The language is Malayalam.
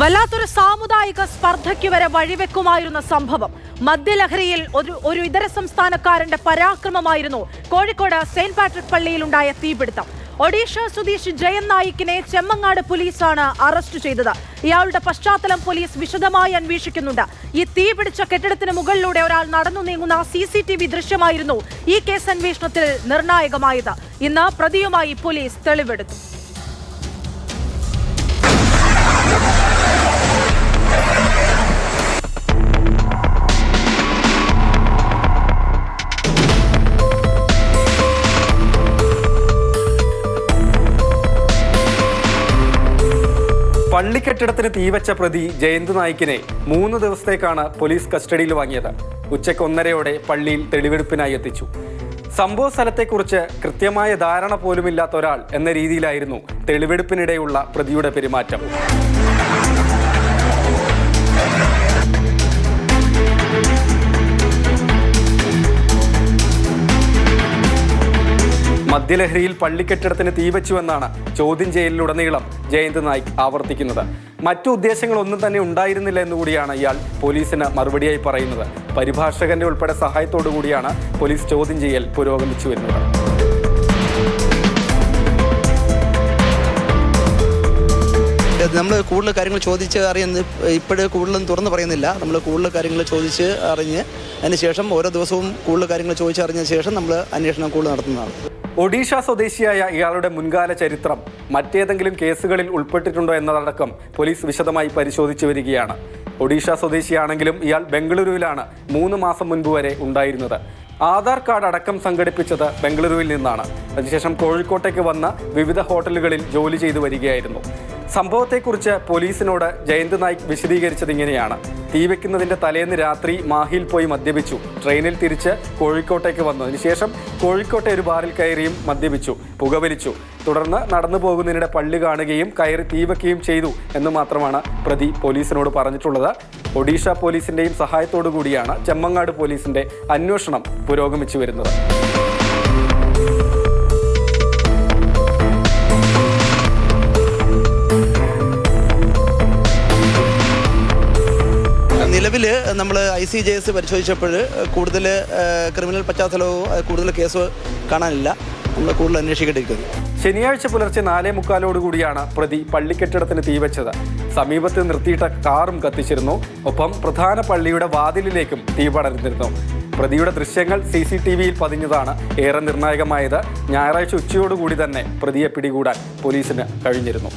വല്ലാത്തൊരു സാമുദായിക സ്പർദ്ധയ്ക്ക് വരെ വഴിവെക്കുമായിരുന്ന സംഭവം. മദ്യലഹരിയിൽ ഒരു ഇതര സംസ്ഥാനക്കാരന്റെ പരാക്രമമായിരുന്നു കോഴിക്കോട് സെന്റ് പാട്രിക് പള്ളിയിലുണ്ടായ തീപിടുത്തം. ഒഡീഷ സ്വദേശി ജയൻ നായിക്കിനെ ചെമ്മങ്ങാട് പോലീസാണ് അറസ്റ്റ് ചെയ്തത്. ഇയാളുടെ പശ്ചാത്തലം പോലീസ് വിശദമായി അന്വേഷിക്കുന്നുണ്ട്. ഈ തീപിടിച്ച കെട്ടിടത്തിന് മുകളിലൂടെ ഒരാൾ നടന്നു നീങ്ങുന്ന CCTV ദൃശ്യമായിരുന്നു ഈ കേസ് അന്വേഷണത്തിൽ നിർണായകമായത്. ഇന്ന് പ്രതിയുമായി പോലീസ് തെളിവെടുത്തു. പള്ളിക്കെട്ടിടത്തിന് തീവച്ച പ്രതി ജയന്ത് നായിക്കിനെ 3 ദിവസത്തേക്കാണ് പോലീസ് കസ്റ്റഡിയിൽ വാങ്ങിയത്. ഉച്ചയ്ക്ക് 1:30 പള്ളിയിൽ തെളിവെടുപ്പിനായി എത്തിച്ചു. സംഭവ സ്ഥലത്തെക്കുറിച്ച് കൃത്യമായ ധാരണ പോലുമില്ലാത്ത ഒരാൾ എന്ന രീതിയിലായിരുന്നു തെളിവെടുപ്പിനിടെയുള്ള പ്രതിയുടെ പെരുമാറ്റം. മദ്യലഹരിയിൽ പള്ളിക്കെട്ടിടത്തിന് തീവച്ചുവെന്നാണ് ചോദ്യം ചെയ്യലിലുടനീളം ജയന്ത് നായിക് ആവർത്തിക്കുന്നത്. മറ്റു ഉദ്ദേശങ്ങളൊന്നും തന്നെ ഉണ്ടായിരുന്നില്ല എന്നുകൂടിയാണ് ഇയാൾ പോലീസിന് മറുപടിയായി പറയുന്നത്. പരിഭാഷകന്റെ ഉൾപ്പെടെ സഹായത്തോടു കൂടിയാണ് പോലീസ് ചോദ്യം ചെയ്യൽ പുരോഗമിച്ചു വരുന്നത്. നമ്മൾ കൂടുതൽ കാര്യങ്ങൾ ചോദിച്ച് അറിയുന്നത് ഇപ്പോഴും കൂടുതലും തുറന്ന് പറയുന്നില്ല. നമ്മൾ കൂടുതൽ കാര്യങ്ങൾ ചോദിച്ച് അറിഞ്ഞ് അതിന് ശേഷം ഓരോ ദിവസവും കൂടുതൽ കാര്യങ്ങൾ ചോദിച്ചറിഞ്ഞതിന് ശേഷം നമ്മൾ അന്വേഷണം കൂടുതൽ നടത്തുന്നതാണ്. ഒഡീഷ സ്വദേശിയായ ഇയാളുടെ മുൻകാല ചരിത്രം, മറ്റേതെങ്കിലും കേസുകളിൽ ഉൾപ്പെട്ടിട്ടുണ്ടോ എന്നതടക്കം പോലീസ് വിശദമായി പരിശോധിച്ചു വരികയാണ്. ഒഡീഷ സ്വദേശിയാണെങ്കിലും ഇയാൾ ബംഗളൂരുവിലാണ് 3 മാസം മുൻപ് വരെ ഉണ്ടായിരുന്നത്. ആധാർ കാർഡ് അടക്കം സംഘടിപ്പിച്ചത് ബംഗളൂരുവിൽ നിന്നാണ്. അതിനുശേഷം കോഴിക്കോട്ടേക്ക് വന്ന വിവിധ ഹോട്ടലുകളിൽ ജോലി ചെയ്തു വരികയായിരുന്നു. സംഭവത്തെക്കുറിച്ച് പോലീസിനോട് ജയന്ത് നായിക് വിശദീകരിച്ചത് ഇങ്ങനെയാണ്. തീവെക്കുന്നതിൻ്റെ തലേന്ന് രാത്രി മാഹിയിൽ പോയി മദ്യപിച്ചു. ട്രെയിനിൽ തിരിച്ച് കോഴിക്കോട്ടേക്ക് വന്നു. അതിനുശേഷം കോഴിക്കോട്ടെ ഒരു ബാറിൽ കയറിയും മദ്യപിച്ചു, പുകവലിച്ചു. തുടർന്ന് നടന്നു പോകുന്നതിനിടെ പള്ളി കാണുകയും കയറി തീവെക്കുകയും ചെയ്തു എന്ന് മാത്രമാണ് പ്രതി പോലീസിനോട് പറഞ്ഞിട്ടുള്ളത്. ഒഡീഷ പോലീസിന്റെയും സഹായത്തോടു കൂടിയാണ് ചെമ്മങ്ങാട് പോലീസിന്റെ അന്വേഷണം പുരോഗമിച്ചു വരുന്നത്. നിലവിൽ നമ്മൾ ICJS പരിശോധിച്ചപ്പോൾ കൂടുതൽ ക്രിമിനൽ പശ്ചാത്തലവും കൂടുതൽ കേസ് കാണാനില്ല. നമ്മൾ കൂടുതൽ അന്വേഷിക്കേണ്ടിയിരിക്കുന്നു. ശനിയാഴ്ച പുലർച്ചെ 4:45 പ്രതി പള്ളിക്കെട്ടിടത്തിന് തീവച്ചത്. സമീപത്ത് നിർത്തിയിട്ട കാറും കത്തിച്ചിരുന്നു. ഒപ്പം പ്രധാന പള്ളിയുടെ വാതിലിലേക്കും തീ പടർന്നിരുന്നു. പ്രതിയുടെ ദൃശ്യങ്ങൾ CCTVയിൽ പതിഞ്ഞതാണ് ഏറെ നിർണായകമായത്. ഞായറാഴ്ച ഉച്ചയോടുകൂടി തന്നെ പ്രതിയെ പിടികൂടാൻ പോലീസിന് കഴിഞ്ഞിരുന്നു.